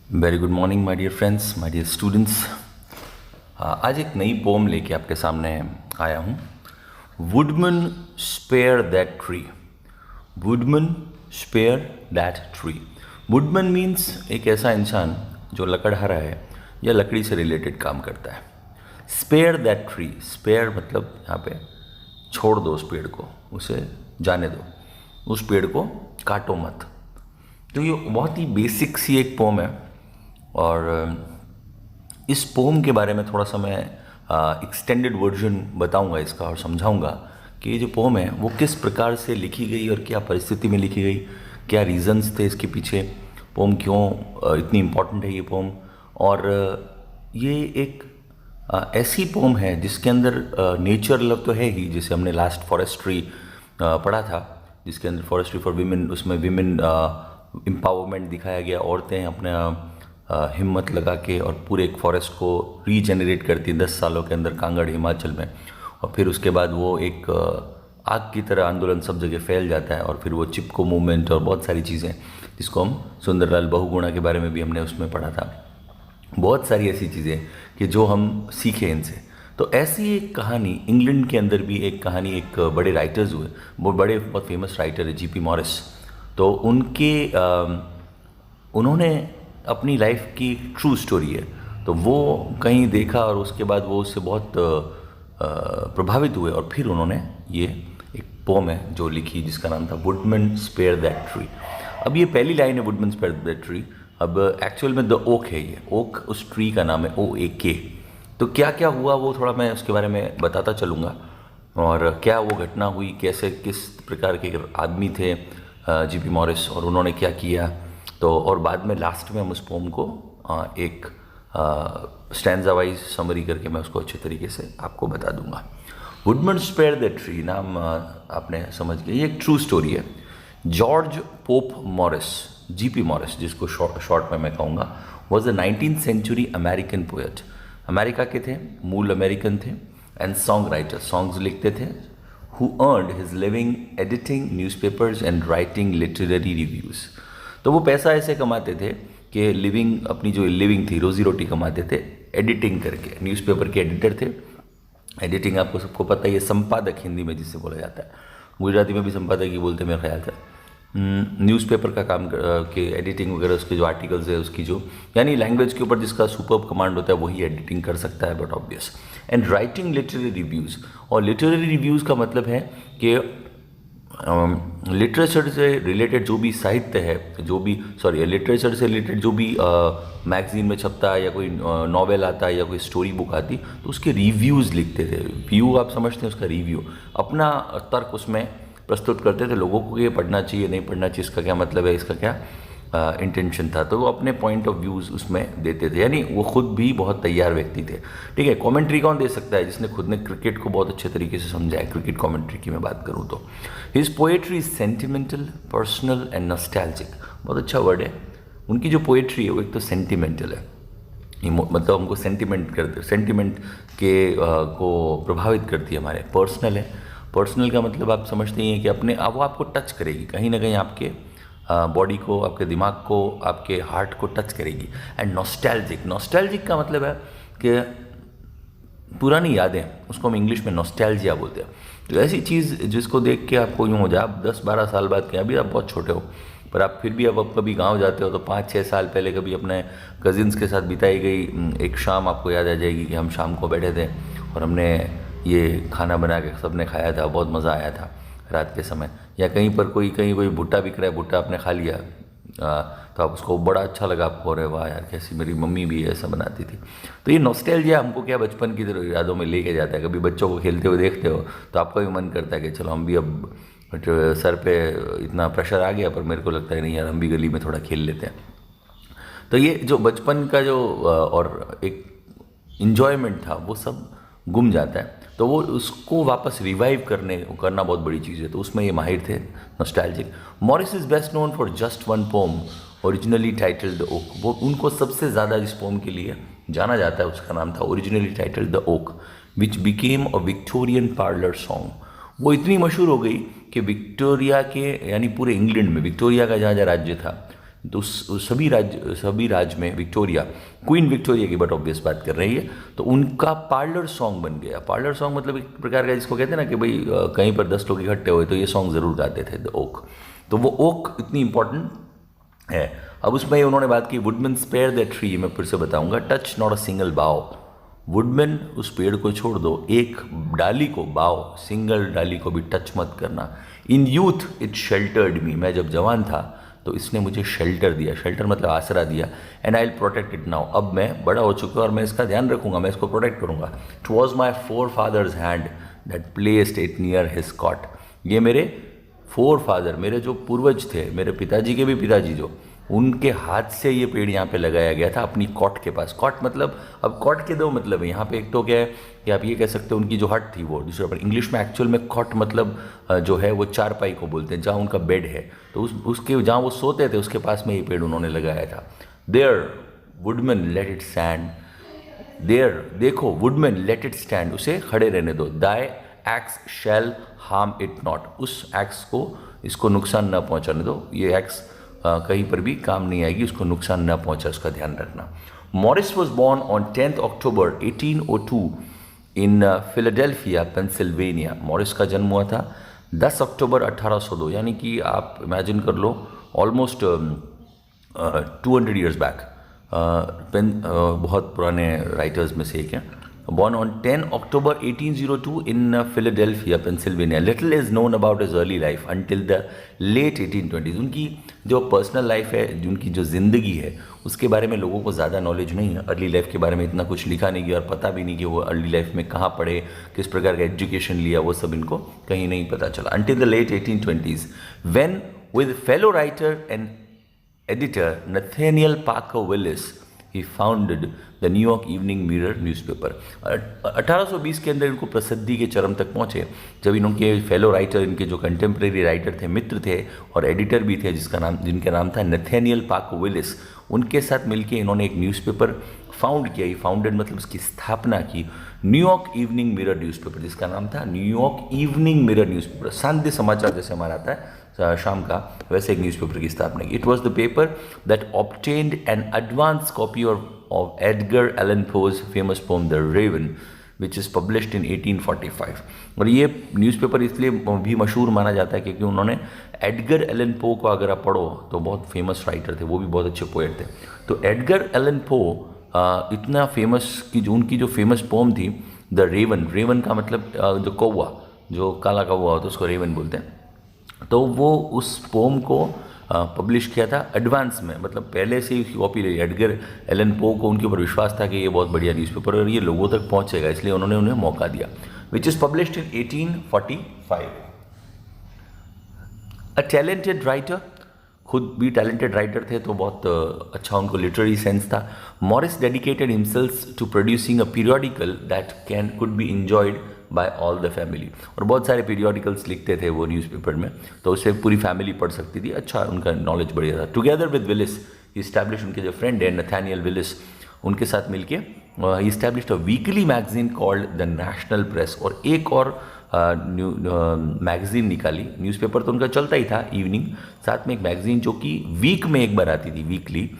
Very good morning my dear friends, my dear students. आज एक नई पोम लेके आपके सामने आया हूँ। Woodman spare that tree. Woodman spare that tree. Woodman means एक ऐसा इंसान जो लकड़हारा है या लकड़ी से रिलेटेड काम करता है। स्पेयर दैट ट्री, स्पेयर मतलब यहाँ पे छोड़ दो उस पेड़ को, उसे जाने दो, उस पेड़ को काटो मत। तो ये बहुत ही बेसिक सी एक पोम है और इस पोम के बारे में थोड़ा सा मैं एक्सटेंडेड वर्जन बताऊंगा इसका और समझाऊंगा कि ये जो पोम है वो किस प्रकार से लिखी गई और क्या परिस्थिति में लिखी गई, क्या रीजंस थे इसके पीछे, पोम क्यों इतनी इम्पोर्टेंट है ये पोम। और ये एक ऐसी पोम है जिसके अंदर नेचर लव तो है ही, जैसे हमने लास्ट फॉरेस्ट्री पढ़ा था जिसके अंदर फॉरेस्ट्री फॉर विमेन, उसमें विमेन एम्पावरमेंट दिखाया गया। औरतें अपने हिम्मत लगा के और पूरे एक फॉरेस्ट को रीजेनरेट करती हैं 10 सालों के अंदर कांगड़ हिमाचल में, और फिर उसके बाद वो एक आग की तरह आंदोलन सब जगह फैल जाता है। और फिर वो चिपको मूवमेंट और बहुत सारी चीज़ें जिसको हम सुंदरलाल बहुगुणा के बारे में भी हमने उसमें पढ़ा था। बहुत सारी ऐसी चीज़ें कि जो हम सीखे इनसे। तो ऐसी एक कहानी इंग्लैंड के अंदर भी एक कहानी, एक बड़े राइटर्स हुए, वो बड़े बहुत फेमस राइटर है जीपी मॉरिस। तो उन्होंने अपनी लाइफ की ट्रू स्टोरी है, तो वो कहीं देखा और उसके बाद वो उससे बहुत प्रभावित हुए और फिर उन्होंने ये एक पोम है जो लिखी जिसका नाम था वुडमन स्पेयर दैट ट्री। अब ये पहली लाइन है वुडमन स्पेयर दैट ट्री। अब एक्चुअल में द ओक है, ये ओक उस ट्री का नाम है, OAK। तो क्या क्या हुआ वो थोड़ा मैं उसके बारे में बताता चलूँगा और क्या वो घटना हुई, कैसे किस प्रकार के आदमी थे जीपी मॉरिस और उन्होंने क्या किया। तो और बाद में लास्ट में हम उस पोम को एक स्टैंजा वाइज समरी करके मैं उसको अच्छे तरीके से आपको बता दूंगा। वुडमन स्पेयर द ट्री नाम आपने समझ गया, ये एक ट्रू स्टोरी है। George Pope Morris, GP Morris जिसको शॉर्ट में मैं कहूँगा, was a 19th century American poet. America के थे, मूल अमेरिकन थे, एंड सॉन्ग राइटर, सॉन्ग्स लिखते थे, who earned his living editing newspapers and writing literary reviews। तो वो पैसा ऐसे कमाते थे कि लिविंग, अपनी जो लिविंग थी, रोजी रोटी कमाते थे एडिटिंग करके। न्यूज़पेपर के एडिटर थे। एडिटिंग आपको सबको पता ही है, संपादक हिंदी में जिससे बोला जाता है, गुजराती में भी संपादक ही बोलते हैं मेरे ख्याल से। न्यूज़पेपर का काम के एडिटिंग वगैरह, उसके जो आर्टिकल्स है उसकी जो, यानी लैंग्वेज के ऊपर जिसका सुपर्ब कमांड होता है वही एडिटिंग कर सकता है, but obvious. And writing literary reviews, और लिटरेरी रिव्यूज़ का मतलब है कि लिटरेचर से रिलेटेड जो भी साहित्य है, जो भी लिटरेचर से रिलेटेड जो भी मैगजीन में छपता है या कोई नॉवेल आता है या कोई स्टोरी बुक आती, तो उसके रिव्यूज़ लिखते थे। व्यू आप समझते हैं, उसका रिव्यू, अपना तर्क उसमें प्रस्तुत करते थे लोगों को, ये पढ़ना चाहिए नहीं पढ़ना चाहिए, इसका क्या मतलब है, इसका क्या इंटेंशन था। तो वो अपने पॉइंट ऑफ व्यूज़ उसमें देते थे, यानी वो खुद भी बहुत तैयार व्यक्ति थे। ठीक है, कमेंट्री कौन दे सकता है? जिसने खुद ने क्रिकेट को बहुत अच्छे तरीके से समझा है। क्रिकेट कमेंट्री की मैं बात करूँ तो his poetry is sentimental, personal and nostalgic. बहुत अच्छा वर्ड है। उनकी जो पोएट्री है वो एक तो सेंटिमेंटल है, मतलब हमको सेंटिमेंट के को प्रभावित करती है हमारे। पर्सनल है, पर्सनल का मतलब आप समझते ही हैं कि अपने वो आपको टच करेगी कहीं ना कहीं, आपके बॉडी को, आपके दिमाग को, आपके हार्ट को टच करेगी। एंड नॉस्टैल्जिक, नॉस्टैल्जिक का मतलब है कि पुरानी यादें, उसको हम इंग्लिश में नॉस्टैल्जिया बोलते हैं। तो ऐसी चीज़ जिसको देख के आपको यूँ हो जाए, आप 10-12 साल बाद के, अभी आप बहुत छोटे हो पर आप फिर भी अब आप कभी गांव जाते हो तो 5-6 साल पहले कभी अपने कजिन्स के साथ बिताई गई एक शाम आपको याद आ जाएगी कि हम शाम को बैठे थे और हमने ये खाना बना के सबने खाया था, बहुत मज़ा आया था रात के समय। या कहीं पर कहीं कोई भुट्टा बिक रहा है, भुट्टा आपने खा लिया तो आप उसको बड़ा अच्छा लगा आपको, अरे वाह यार कैसी मेरी मम्मी भी ऐसा बनाती थी। तो ये नॉस्टैल्जिया हमको क्या बचपन की तरह यादों में लेके जाता है। कभी बच्चों को खेलते हुए देखते हो तो आपका भी मन करता है कि चलो हम भी, अब सर पे इतना प्रेशर आ गया पर मेरे को लगता है नहीं यार, हम भी गली में थोड़ा खेल लेते हैं। तो ये जो बचपन का जो और एक इन्जॉयमेंट था वो सब गुम जाता है। तो वो उसको वापस रिवाइव करना बहुत बड़ी चीज़ है। तो उसमें ये माहिर थे, nostalgic. Morris is best known for just one poem originally titled the oak. वो उनको सबसे ज़्यादा जिस पोम के लिए जाना जाता है उसका नाम था originally titled the okay, which became a Victorian parlour song. वो इतनी मशहूर हो गई कि विक्टोरिया के, यानी पूरे इंग्लैंड में, विक्टोरिया का जहाँ जहाँ राज्य था, तो उस सभी राज्य में विक्टोरिया, क्वीन विक्टोरिया की बट ऑब्वियस बात कर रही है, तो उनका पार्लर सॉन्ग बन गया। पार्लर सॉन्ग मतलब एक प्रकार का जिसको कहते हैं ना कि भाई कहीं पर 10 लोग इकट्ठे हुए तो ये सॉन्ग ज़रूर गाते थे, द ओक। तो वो ओक इतनी इंपॉर्टेंट है। अब उसमें उन्होंने बात की, वुडमैन स्पेयर द ट्री, मैं फिर से बताऊंगा, टच नॉट अ सिंगल बाव। वुडमैन, उस पेड़ को छोड़ दो, एक डाली को, बाव सिंगल डाली को भी टच मत करना। इन यूथ इट शेल्टर्ड मी, मैं जब जवान था तो इसने मुझे शेल्टर दिया, शेल्टर मतलब आसरा दिया। And I will protect it now, अब मैं बड़ा हो चुका और मैं इसका ध्यान रखूंगा, मैं इसको प्रोटेक्ट करूंगा। It was my forefather's hand that placed it near his cot. ये मेरे फोर फादर, मेरे जो पूर्वज थे, मेरे पिताजी के भी पिताजी जो, उनके हाथ से ये पेड़ यहाँ पे लगाया गया था अपनी कॉट के पास। कॉट मतलब, अब कॉट के दो मतलब है यहाँ पे, एक तो क्या है कि आप ये कह सकते हो उनकी जो हट थी वो, दूसरे पर इंग्लिश में एक्चुअल में कॉट मतलब जो है वो चारपाई को बोलते हैं, जहाँ उनका बेड है, तो उसके जहाँ वो सोते थे उसके पास में ये पेड़ उन्होंने लगाया था। There woodman let it stand, there देखो वुडमैन लेट इट स्टैंड, उसे खड़े रहने दो। Thy axe shall harm it not, उस एक्स को, इसको नुकसान न पहुँचाने दो, ये एक्स कहीं पर भी काम नहीं आएगी, उसको नुकसान न पहुंचा, उसका ध्यान रखना। Morris was born on 10 October 1802 in Philadelphia Pennsylvania. Morris का जन्म हुआ था 10 अक्टूबर 1802, यानी कि आप इमेजिन कर लो ऑलमोस्ट 200 ईयर्स बैक। बहुत पुराने राइटर्स में से एक है। Born on 10 October 1802 in Philadelphia, Pennsylvania. Little is known about his early life until the late 1820s. उनकी जो पर्सनल लाइफ है, उनकी जो ज़िंदगी है, उसके बारे में लोगों को ज़्यादा नॉलेज नहीं है। अर्ली लाइफ के बारे में इतना कुछ लिखा नहीं गया और पता भी नहीं कि वो अर्ली लाइफ में कहाँ पढ़े, किस प्रकार का एजुकेशन लिया, वो सब इनको कहीं नहीं पता चला। Until the late 1820s, when with fellow writer and editor Nathaniel Parker Willis, he founded the New York evening mirror newspaper. 1820 के अंदर इनको प्रसिद्धि के चरम तक पहुँचे जब इनके फेलो राइटर, इनके जो कंटेम्प्रेरी राइटर थे, मित्र थे और एडिटर भी थे, जिनका नाम था नथेनियल पार्कर विलिस, उनके साथ मिलकर इन्होंने एक न्यूज़पेपर फाउंड किया। फाउंडेड मतलब उसकी स्थापना की, न्यूयॉर्क इवनिंग मिरर न्यूज़पेपर, जिसका नाम था न्यूयॉर्क इवनिंग मिरर न्यूज़पेपर। सांध्य समाचार जैसे हमारा आता है शाम का, वैसे एक न्यूज़पेपर की स्थापना की। It was the paper that obtained an advance copy of Edgar Allan Poe's famous poem The Raven, which is published in 1845। और ये न्यूज़पेपर इसलिए भी मशहूर माना जाता है क्योंकि उन्होंने एडगर एलन पो को, अगर आप पढ़ो तो बहुत फेमस राइटर थे, वो भी बहुत अच्छे पोएट थे। तो एडगर एलन पो इतना फेमस कि जो उनकी जो फेमस पोम थी द रेवन, रेवन का मतलब जो कौवा, जो काला कौवा होता है उसको रेवन बोलते हैं। तो वो उस पोम को पब्लिश किया था एडवांस में, मतलब पहले से ही उसकी कॉपी ली। एडगर एलन पो को उनके ऊपर विश्वास था कि ये बहुत बढ़िया न्यूज़पेपर और ये लोगों तक पहुंचेगा, इसलिए उन्होंने उन्हें मौका दिया। Which is published in 1845। A talented writer, खुद भी टैलेंटेड राइटर थे तो बहुत अच्छा उनको लिटरेरी सेंस था। Morris dedicated himself to producing a periodical that could be enjoyed by all the family. और बहुत सारे पीरियडिकल्स लिखते थे वो न्यूज़पेपर में, तो उससे पूरी फैमिली पढ़ सकती थी, अच्छा उनका नॉलेज बढ़िया था। टुगेदर विद विलिस इस्टेब्लिश, उनके जो फ्रेंड है नथानियल विलिस, उनके साथ मिलके established a weekly magazine called the National press. और एक और मैगजीन निकाली, न्यूज़पेपर तो उनका चलता ही था इवनिंग, साथ में एक मैगजीन जो कि वीक में एक बार आती थी, वीकली,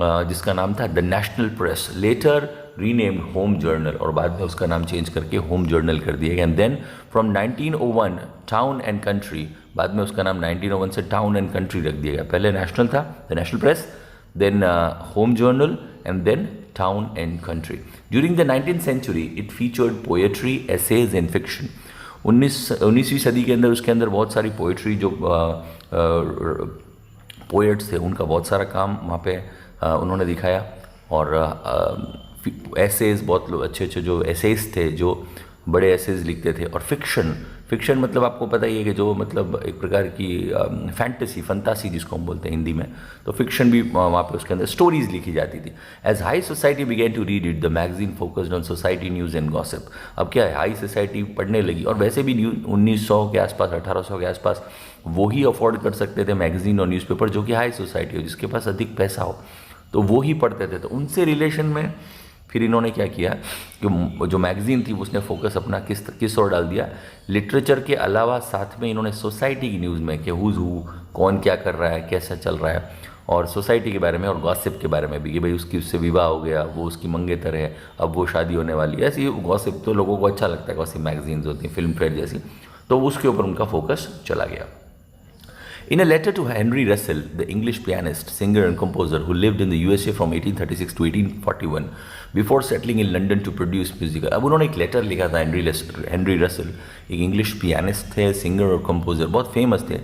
जिसका नाम था the National Press. Later renamed Home Journal, और बाद में उसका नाम चेंज करके होम जर्नल कर दिया गया। And then from 1901 Town and Country, बाद में उसका नाम 1901 से टाउन एंड कंट्री रख दिया गया। पहले नेशनल था, the National Press, then Home Journal and then Town and Country. During the 19th century it featured poetry, essays and fiction. 19वीं सदी के अंदर उसके अंदर बहुत सारी पोएट्री, जो पोएट्स थे उनका बहुत सारा काम वहाँ पे उन्होंने दिखाया। और एसेज, बहुत अच्छे अच्छे जो एसेज थे, जो बड़े एसेज लिखते थे। और फिक्शन, फिक्शन मतलब आपको पता ही है कि जो मतलब एक प्रकार की फैंटेसी, फंतासी जिसको हम बोलते हैं हिंदी में, तो फिक्शन भी वहाँ पे उसके अंदर स्टोरीज लिखी जाती थी। As high society began to read it, the magazine focused on society news and gossip. अब क्या है, हाई सोसाइटी पढ़ने लगी, और वैसे भी 1900 के आसपास, 1800 के आसपास वही अफोर्ड कर सकते थे मैगजीन और न्यूज़पेपर जो कि हाई सोसाइटी हो, जिसके पास अधिक पैसा हो, तो वो ही पढ़ते थे। तो उनसे रिलेशन में फिर इन्होंने क्या किया कि जो मैगजीन थी उसने फोकस अपना किस ओर डाल दिया, लिटरेचर के अलावा साथ में इन्होंने सोसाइटी की न्यूज़ में कि हुज़ हू, कौन क्या कर रहा है, कैसा चल रहा है, और सोसाइटी के बारे में और गॉसिप के बारे में भी कि भाई उसकी उससे विवाह हो गया, वो उसकी मंगेतर है, अब वो शादी होने वाली है। ऐसी गॉसिप तो लोगों को अच्छा लगता है, गॉसिप मैगजीन्स होती हैं, फिल्म फेयर जैसी, तो उसके ऊपर उनका फोकस चला गया। In a letter to Henry Russell, the English pianist, singer and composer who lived in the USA from 1836 to 1841 before settling in London to produce music. अब उन्होंने एक लेटर लिखा था हेनरी रसल, एक इंग्लिश पियानिस्ट थे, singer और composer, बहुत famous थे,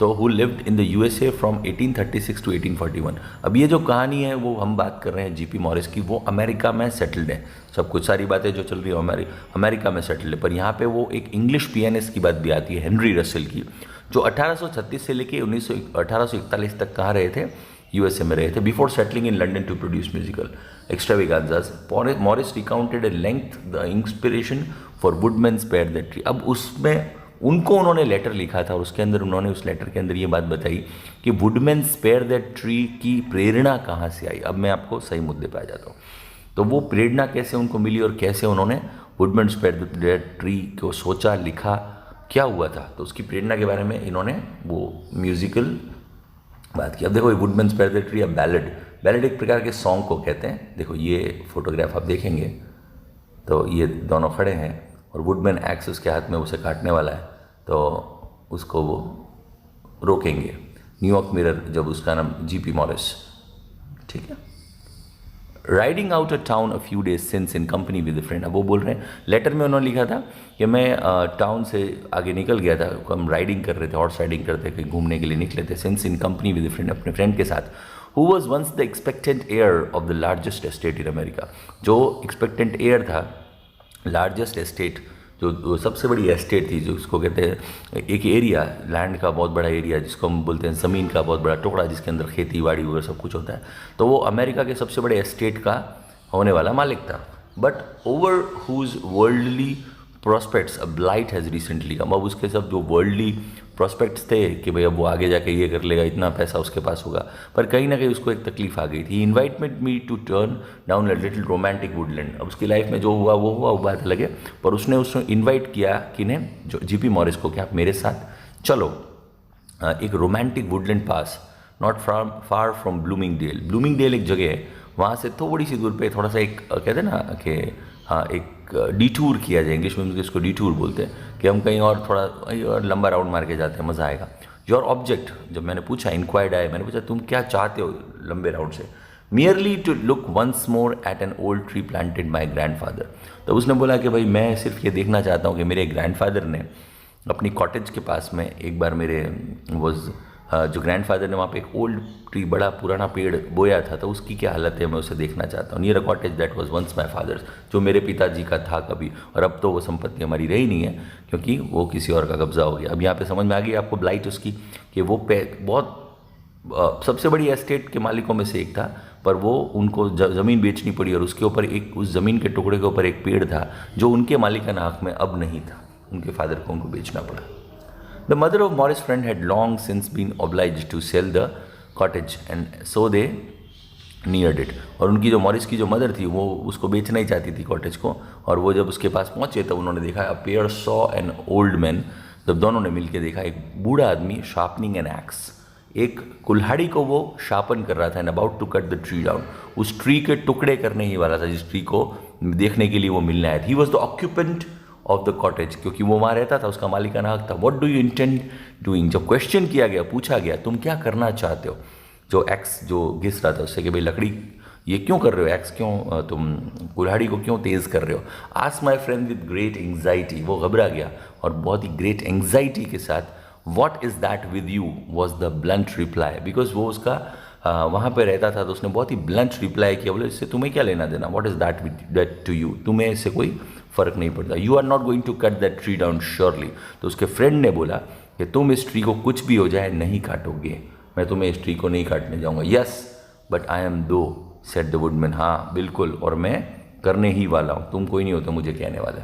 तो who lived in the USA from 1836 to 1841। अब ये जो कहानी है वो हम बात कर रहे हैं जीपी मॉरिस की, वो अमेरिका में सेटल्ड है, सब कुछ सारी बातें जो चल रही है अमेरिका में सेटल्ड है, पर यहाँ पे वो एक इंग्लिश पियानिस्ट की बात भी आती है, हेनरी रसल की, जो 1836 से लेके 1841 तक कहाँ रहे थे, यूएसए में रहे थे, before settling in London to produce musical extravaganzas. Morris recounted a length the inspiration for woodman spare that tree. अब उसमें उनको उन्होंने लेटर लिखा था और उसके अंदर उन्होंने उस लेटर के अंदर ये बात बताई कि वुडमैन स्पेयर दैट ट्री की प्रेरणा कहाँ से आई। अब मैं आपको सही मुद्दे पे आ जाता हूँ। तो वो प्रेरणा कैसे उनको मिली और कैसे उन्होंने वुडमैन स्पेयर दैट ट्री को सोचा, लिखा, क्या हुआ था, तो उसकी प्रेरणा के बारे में इन्होंने वो म्यूजिकल बात की। अब देखो, वुडमैन स्पेयर दैट ट्री, अब बैलेड एक प्रकार के सॉन्ग को कहते हैं। देखो ये फोटोग्राफ आप देखेंगे तो ये दोनों खड़े हैं और वुडमैन एक्स उसके हाथ में उसे काटने वाला है, तो उसको वो रोकेंगे। न्यूयॉर्क मिरर, जब उसका नाम जीपी मॉरिस, ठीक है। Riding out a town a few days since in company with a friend. अब वो बोल रहे हैं, लेटर में उन्होंने लिखा था कि मैं टाउन से आगे निकल गया था, हम राइडिंग कर रहे थे, हॉर्स राइडिंग करते थे, घूमने के लिए निकले थे, since in company with a friend, अपने फ्रेंड के साथ, who was once the expectant heir of the largest estate in America. जो एक्सपेक्टेंट एयर था, लार्जेस्ट एस्टेट, जो सबसे बड़ी एस्टेट थी, जो उसको कहते हैं एक एरिया, लैंड का बहुत बड़ा एरिया जिसको हम बोलते हैं ज़मीन का बहुत बड़ा टुकड़ा, जिसके अंदर खेती बाड़ी वगैरह सब कुछ होता है, तो वो अमेरिका के सबसे बड़े एस्टेट का होने वाला मालिक था। But over whose worldly prospects a blight has recently come. अब उसके सब जो वर्ल्डली प्रॉस्पेक्ट्स थे कि भाई अब वो आगे जाके ये कर लेगा, इतना पैसा उसके पास होगा, पर कहीं ना कहीं उसको एक तकलीफ आ गई थी। Invited me to turn down a little romantic woodland. अब उसकी लाइफ में जो हुआ वो बात अलग है, पर उसने इन्वाइट किया किन्हें, जो जीपी मॉरिस को, कि आप मेरे साथ चलो एक romantic Woodland pass, not far from Bloomingdale एक जगह है, वहाँ से थोड़ी सी दूर पे थोड़ा सा एक कहते हैं ना कि हाँ एक डिटूर किया जाए, इंग्लिश में इसको डिटूर बोलते हैं, कि हम कहीं और थोड़ा और लंबा राउंड मार के जाते हैं, मज़ा आएगा। योर ऑब्जेक्ट, जब मैंने पूछा, इंक्वायर्ड आए, मैंने पूछा तुम क्या चाहते हो लंबे राउंड से, merely to look once more at an old tree planted my grandfather. तो उसने बोला कि भाई मैं सिर्फ ये देखना चाहता हूँ कि मेरे ग्रैंडफादर ने अपनी कॉटेज के पास में एक बार मेरे जो ग्रैंडफादर ने वहाँ पे एक ओल्ड ट्री, बड़ा पुराना पेड़ बोया था, तो उसकी क्या हालत है, मैं उसे देखना चाहता हूँ। Near a cottage that was once my father's, जो मेरे पिताजी का था कभी, और अब तो वो संपत्ति हमारी रही नहीं है क्योंकि वो किसी और का कब्जा हो गया। अब यहाँ पे समझ में आ गई आपको ब्लाइट उसकी, कि वो बहुत सबसे बड़ी एस्टेट के मालिकों में से एक था, पर वो उनको ज़मीन बेचनी पड़ी और उसके ऊपर एक, उस ज़मीन के टुकड़े के ऊपर एक पेड़ था जो उनके मालिकाना हक में अब नहीं था, उनके फादर को उनको बेचना पड़ा। The mother of Morris' friend had long since been obliged to sell the cottage and so they neared it। और उनकी जो मॉरिस की जो मदर थी वो उसको बेचना ही चाहती थी कॉटेज को, और वो जब उसके पास पहुंचे तब उन्होंने देखा a pair saw an old man। जब दोनों ने मिलकर देखा, एक बूढ़ा आदमी sharpening an axe, एक कुल्हाड़ी को वो शार्पन कर रहा था, and about to cut the tree down, उस ट्री के टुकड़े करने ही वाला था जिस ट्री को देखने के लिए वो मिलने आया था। He was the occupant of the cottage, क्योंकि वो वहाँ रहता था, उसका मालिकाना हक था। What do you intend doing, जब क्वेश्चन किया गया, पूछा गया तुम क्या करना चाहते हो, जो एक्स जो घिस रहा था उससे कि भाई लकड़ी ये क्यों कर रहे हो, एक्स क्यों, तुम कुल्हाड़ी को क्यों तेज़ कर रहे हो। Ask my friend with great anxiety, वो घबरा गया और बहुत ही ग्रेट एंग्जाइटी के साथ, what is that with you was the blunt reply, because वो उसका वहाँ पे रहता था, तो उसने बहुत ही ब्लंट रिप्लाई किया, बोले इससे तुम्हें क्या लेना देना, what is that with that to you, तुम्हें इससे कोई फ़र्क नहीं पड़ता, you are not going to cut that tree down surely. तो उसके फ्रेंड ने बोला कि तुम इस ट्री को कुछ भी हो जाए नहीं काटोगे, मैं तुम्हें इस ट्री को नहीं काटने जाऊँगा। यस बट आई एम दो, सेड द वुडमैन, हाँ बिल्कुल, और मैं करने ही वाला हूँ, तुम कोई नहीं हो तो मुझे कहने वाला।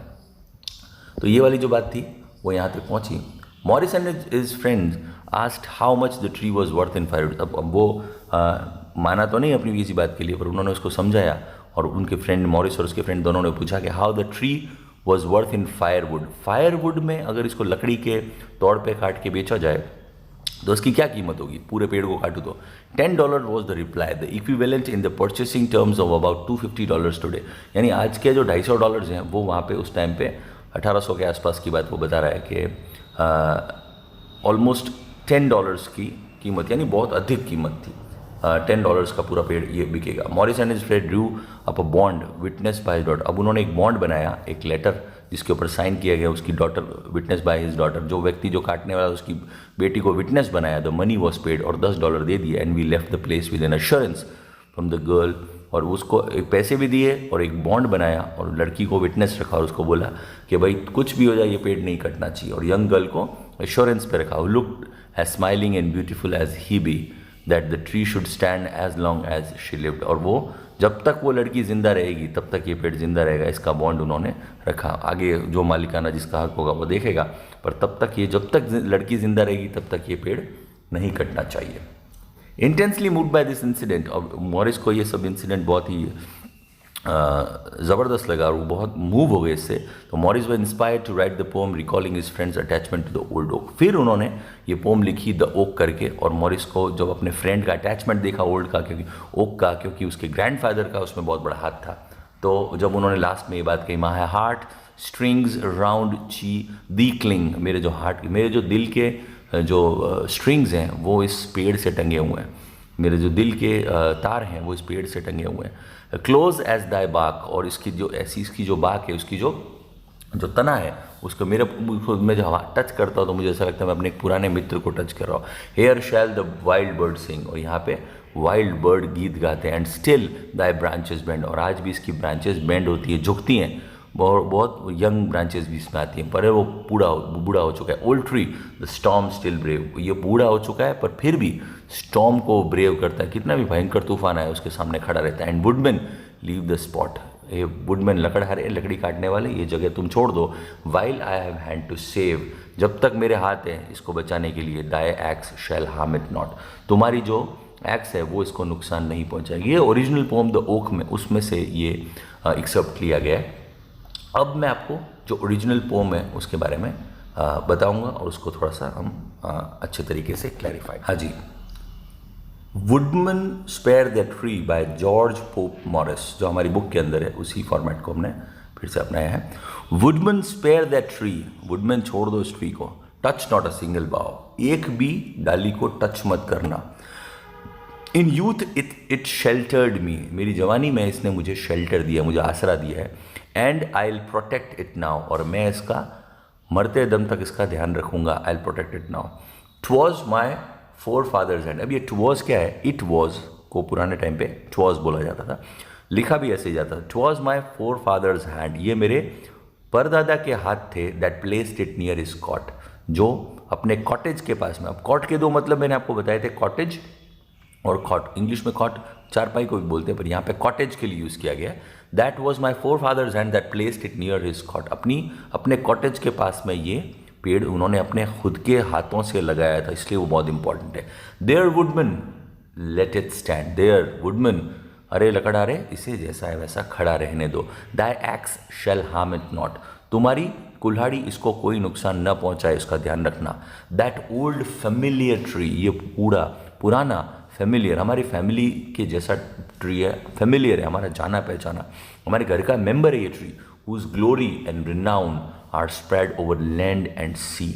तो ये वाली जो बात थी वो यहाँ तक पहुँची। Morris and his friends asked how much the tree was worth in firewood. अब वो माना तो नहीं अपनी किसी बात के लिए, पर उन्होंने उसको समझाया, और उनके फ्रेंड मॉरिस और उसके फ्रेंड दोनों ने पूछा कि how the tree was worth in firewood. Firewood में अगर इसको लकड़ी के तौर पे काट के बेचा जाए तो उसकी क्या कीमत होगी, पूरे पेड़ को काटूँ तो। $10 was the reply, the equivalent in the purchasing terms of about $250 today. यानी आज के जो $250 हैं वो वहाँ पे उस टाइम पे 1800 के आसपास की बात वो बता रहा है कि ऑलमोस्ट $10 की कीमत, यानी बहुत अधिक कीमत थी। $10 का पूरा पेड़ ये बिकेगा। Morris and his friend Drew up a bond witness by his daughter. अब उन्होंने एक बॉन्ड बनाया, एक लेटर जिसके ऊपर साइन किया गया, उसकी daughter, witness by his daughter, जो व्यक्ति जो काटने वाला उसकी बेटी को विटनेस बनाया। द मनी वॉज पेड, और $10 दे दिए। And we left the place with an assurance from the girl, और उसको एक पैसे भी दिए और एक बॉन्ड बनाया और लड़की को विटनेस रखा और उसको बोला कि भाई कुछ भी हो जाए ये पेड़ नहीं कटना चाहिए, और यंग गर्ल को एश्योरेंस पे रखा। Looked as smiling and beautiful as he be, that the tree should stand as long as she lived. और वो जब तक वो लड़की जिंदा रहेगी तब तक ये पेड़ जिंदा रहेगा, इसका बॉन्ड उन्होंने रखा। आगे जो मालिकाना जिसका हक होगा वो देखेगा, पर तब तक ये, जब तक लड़की जिंदा रहेगी तब तक ये पेड़ नहीं कटना चाहिए। Intensely moved by this incident, और मॉरिस को ये सब इंसिडेंट बहुत ही ज़बरदस्त लगा और वो बहुत मूव हो गए इससे। तो Morris were inspired to write the poem recalling his friend's attachment to the old oak. फिर उन्होंने ये पोम लिखी द ओक करके, और मॉरिस को जब अपने फ्रेंड का अटैचमेंट देखा ओल्ड का, क्योंकि ओक का, क्योंकि उसके ग्रैंडफादर का उसमें बहुत बड़ा हाथ था, तो जब उन्होंने लास्ट में ये बात कही, माई हार्ट स्ट्रिंग्स राउंड ची दी क्लिंग, मेरे जो हार्ट, मेरे जो दिल के जो स्ट्रिंग्स हैं वो इस पेड़ से टंगे हुए हैं, मेरे जो दिल के तार हैं वो इस पेड़ से टंगे हुए हैं। क्लोज एज दाई बाक, और इसकी जो ऐसी इसकी जो बाक है, उसकी जो तना है, उसको मेरे मैं जब टच करता हूँ तो मुझे ऐसा लगता है मैं अपने एक पुराने मित्र को टच कर रहा हूँ। Here shall the wild bird sing, और यहाँ पे वाइल्ड बर्ड गीत गाते हैं। And still thy branches bend, और आज भी इसकी ब्रांचेस बेंड होती है, झुकती हैं, बहुत यंग ब्रांचेस भी इसमें आती हैं, पर वो बूढ़ा हो चुका है। Old tree the storm still brave, ये बूढ़ा हो चुका है पर फिर भी स्टॉर्म को ब्रेव करता है, कितना भी भयंकर तूफान आए उसके सामने खड़ा रहता है। And woodman leave the spot, ये वुडमैन लकड़हारे, लकड़ी काटने वाले, ये जगह तुम छोड़ दो। While I have hand to save, जब तक मेरे हाथ हैं इसको बचाने के लिए। Thy axe shall harm it not, तुम्हारी जो एक्स है वो इसको नुकसान नहीं पहुंचाएगी। ये ओरिजिनल पोम द ओक में, उसमें से ये एक्सेप्ट लिया गया है। अब मैं आपको जो ओरिजिनल पोम है उसके बारे में बताऊंगा और उसको थोड़ा सा हम अच्छे तरीके से क्लैरिफाई। हाँ जी, woodman spare the tree by George Pope Morris, जो हमारी बुक के अंदर है, उसी फॉर्मेट को हमने फिर से अपनाया है। Woodman spare the tree, woodman छोड़ दो इस ट्री को। टच नॉट अ सिंगल बाव, एक भी डाली को टच मत करना। इन यूथ इट शेल्टर्ड मी, मेरी जवानी में इसने मुझे शेल्टर दिया, मुझे आसरा दिया है। And I will protect it now, और मैं इसका मरते दम तक इसका ध्यान रखूंगा। I will protect it now. टवॉज my forefather's hand, अब ये टवॉज क्या है, इट वॉज को पुराने टाइम पे टवॉज बोला जाता था, लिखा भी ऐसे ही जाता था। It was my forefather's hand, ये मेरे परदादा के हाथ थे। That placed it near is cot, जो अपने कॉटेज के पास में। अब कॉट के दो मतलब मैंने आपको बताए थे, कॉटेज और कॉट। इंग्लिश में कॉट चारपाई को भी बोलते हैं, पर यहाँ पे कॉटेज के लिए यूज़ किया गया है। That was my forefather's hand that placed it near his cot, अपने कॉटेज के पास में ये पेड़ उन्होंने अपने खुद के हाथों से लगाया था, इसलिए वो बहुत इंपॉर्टेंट है। There woodman let it stand, there woodman, अरे लकड़हारे इसे जैसा है वैसा खड़ा रहने दो। Thy axe shall harm it not, तुम्हारी कुल्हाड़ी इसको कोई नुकसान न पहुंचाए, इसका ध्यान रखना। दैट ओल्ड फेमिलियर ट्री, ये पुराना फेमिलियर, हमारी फैमिली के जैसा ट्री है, फेमिलियर है, हमारा जाना पहचाना, हमारे घर का मेंबर है ये tree. Whose glory and renown are spread over land and sea,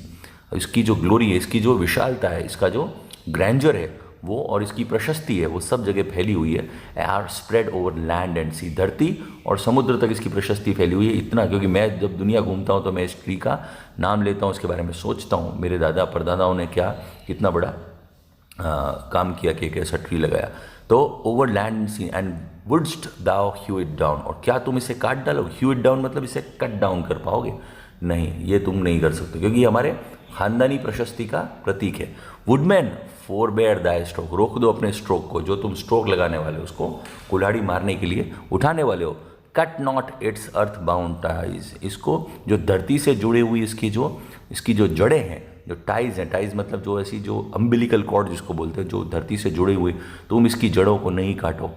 इसकी जो ग्लोरी है, इसकी जो विशालता है, इसका जो ग्रैंडर है वो, और इसकी प्रशस्ति है वो सब जगह फैली हुई है। Are spread over land and sea, धरती और समुद्र तक इसकी प्रशस्ति फैली हुई है। इतना, क्योंकि मैं जब दुनिया घूमता हूँ तो मैं इस ट्री का नाम लेता हूँ, उसके बारे में सोचता हूँ, मेरे दादा परदादाओं ने क्या कितना बड़ा काम किया कि एक ऐसा ट्री लगाया। तो over land sea and wouldst thou hew it down, और क्या तुम इसे काट डालो? ह्यू इट डाउन मतलब इसे कट डाउन कर पाओगे? नहीं, ये तुम नहीं कर सकते, क्योंकि ये हमारे खानदानी प्रशस्ति का प्रतीक है। वुडमैन फोरबेयर दाई स्ट्रोक, रोक दो अपने स्ट्रोक को, जो तुम स्ट्रोक लगाने वाले हो, उसको कुल्हाड़ी मारने के लिए उठाने वाले हो। Cut not it's earth bound ties, इसको जो धरती से जुड़ी हुई इसकी जो जड़ें हैं, जो टाइज हैं, टाइज मतलब जो ऐसी जो अम्बिलिकल कॉर्ड जिसको बोलते हैं, जो धरती से जुड़ी हुई, तुम इसकी जड़ों को नहीं काटो।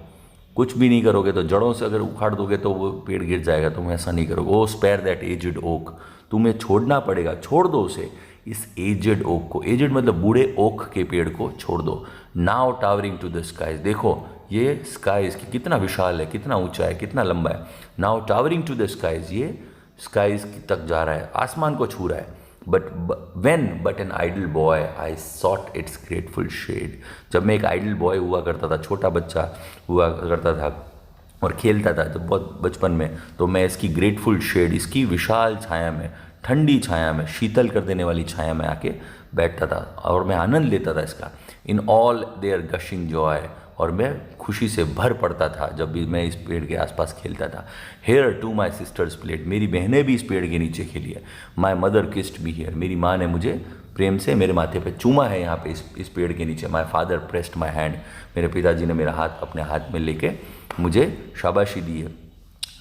कुछ भी नहीं करोगे तो जड़ों से अगर उखाड़ दोगे तो वो पेड़ गिर जाएगा, तुम ऐसा नहीं करोगे। ओ स्पेयर दैट एज्ड ओक, तुम्हें छोड़ना पड़ेगा, छोड़ दो उसे। इस एजेड ओक को, एजेड मतलब बूढ़े ओक के पेड़ को छोड़ दो। Now towering to the skies, देखो ये स्काईज की कितना विशाल है, कितना ऊंचा है, कितना लंबा है। Now towering to the skies, ये स्काईज तक जा रहा है, आसमान को छू रहा है। But an idle boy I sought its grateful shade, जब मैं एक आइडल बॉय हुआ करता था, छोटा बच्चा हुआ करता था और खेलता था जब बहुत बचपन में, तो मैं इसकी ग्रेटफुल शेड, इसकी विशाल छाया में, ठंडी छाया में, शीतल कर देने वाली छाया में आके बैठता था और मैं आनंद लेता था इसका। In all their gushing joy, और मैं खुशी से भर पड़ता था जब भी मैं इस पेड़ के आसपास खेलता था। Here too my sisters played, मेरी बहनें भी इस पेड़ के नीचे खेली है। My mother kissed me here, मेरी माँ ने मुझे प्रेम से मेरे माथे पे चूमा है यहाँ पे इस पेड़ के नीचे। My father pressed my hand, मेरे पिताजी ने मेरा हाथ अपने हाथ में लेके मुझे शाबाशी दी है,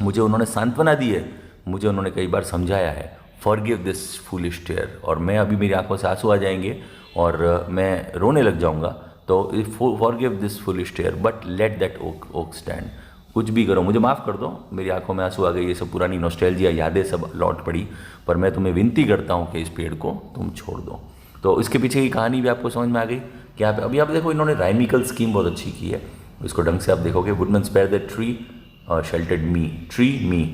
मुझे उन्होंने सांत्वना दी है, मुझे उन्होंने कई बार समझाया है। फॉरगिव दिस फूलिश टेयर, और मैं अभी मेरी आंखों से आंसू आ जाएंगे और मैं रोने लग जाऊंगा। तो forgive this foolish tear but let that oak stand, कुछ भी करो मुझे माफ़ कर दो, मेरी आंखों में आंसू आ गई, ये सब पुरानी नॉस्टैल्जिया यादें सब लौट पड़ी, पर मैं तुम्हें विनती करता हूँ कि इस पेड़ को तुम छोड़ दो। तो इसके पीछे की कहानी भी आपको समझ में आ गई कि अभी आप देखो इन्होंने राइमिकल स्कीम बहुत अच्छी की है, इसको ढंग से आप देखोगे। Woodman spare the tree sheltered me, tree me,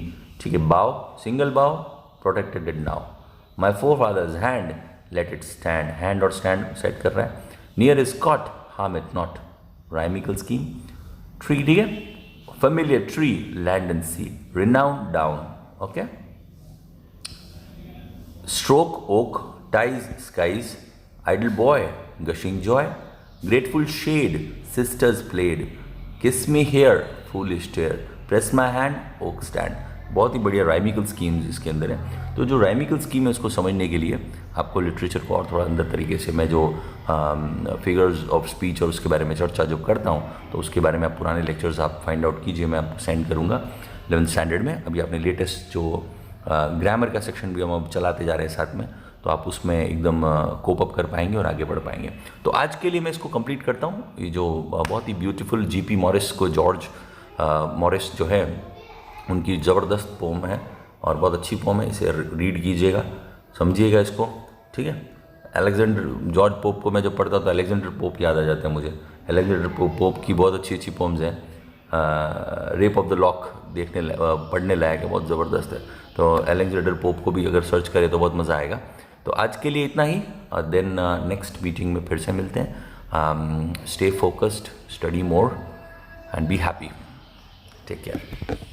ठीक है, bough single bough protected it now, my forefather's hand let it stand, hand और स्टैंड सेट कर रहा है। Near is cot harm it not, rhymical scheme. Tree, ठीक है, familiar tree, land and sea, renowned down, okay. Stroke oak, ties skies, idle boy, gushing joy, grateful shade, sisters played, kiss me here, foolish tear, press my hand, oak stand। बहुत ही बढ़िया राइमिकल schemes इसके अंदर है। तो जो राइमिकल scheme है उसको समझने के लिए आपको लिटरेचर को और थोड़ा अंदर तरीके से, मैं जो फिगर्स ऑफ स्पीच और उसके बारे में चर्चा जो करता हूँ तो उसके बारे में आप पुराने लेक्चर्स आप फाइंड आउट कीजिए, मैं आपको सेंड करूँगा 11th स्टैंडर्ड में। अभी आपने लेटेस्ट जो ग्रामर का सेक्शन भी हम अब चलाते जा रहे हैं साथ में, तो आप उसमें एकदम कोप अप कर पाएंगे और आगे बढ़ पाएंगे। तो आज के लिए मैं इसको कंप्लीट करता हूँ। ये जो बहुत ही ब्यूटीफुल जीपी मॉरिस को, जॉर्ज मॉरिस जो है उनकी ज़बरदस्त पोम है और बहुत अच्छी पोम है, इसे रीड कीजिएगा, समझिएगा इसको, ठीक है। अलेक्जेंडर जॉर्ज पोप को मैं जब पढ़ता था अलेक्जेंडर पोप याद आ जाता है मुझे। अलेक्जेंडर पोप की बहुत अच्छी अच्छी पोम्स हैं। रेप ऑफ द लॉक पढ़ने लायक है, बहुत ज़बरदस्त है। तो अलेक्जेंडर पोप को भी अगर सर्च करें तो बहुत मज़ा आएगा। तो आज के लिए इतना ही, देन नेक्स्ट मीटिंग में फिर से मिलते हैं। Stay focused, study more and be happy, take care.